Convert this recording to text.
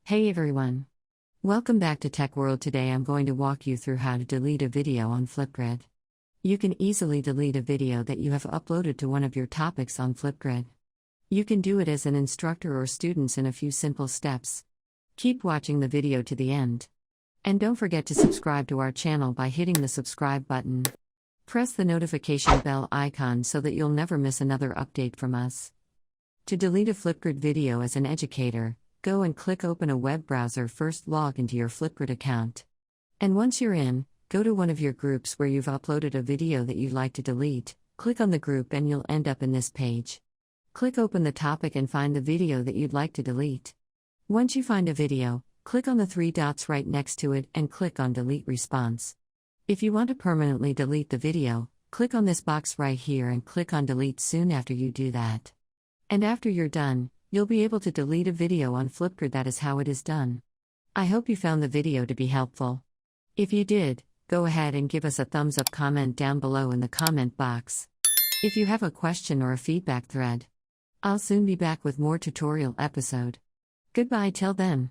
Hey everyone! Welcome back to Tech World. Today I'm going to walk you through how to delete a video on FlipGrid. You can easily delete a video that you have uploaded to one of your topics on FlipGrid. You can do it as an instructor or students in a few simple steps. Keep watching the video to the end. And don't forget to subscribe to our channel by hitting the subscribe button. Press the notification bell icon so that you'll never miss another update from us. To delete a FlipGrid video as an educator, go and click Open a web browser. First, log into your FlipGrid account. And once you're in, go to one of your groups where you've uploaded a video that you'd like to delete, click on the group and you'll end up in this page. Click Open the topic and find the video that you'd like to delete. Once you find a video, click on the three dots right next to it and click on Delete Response. If you want to permanently delete the video, click on this box right here and click on Delete soon after you do that. And after you're done, you'll be able to delete a video on FlipGrid. That is how it is done. I hope you found the video to be helpful. If you did, go ahead and give us a thumbs up, comment down below in the comment box. If you have a question or a feedback thread, I'll soon be back with more tutorial episode. Goodbye till then.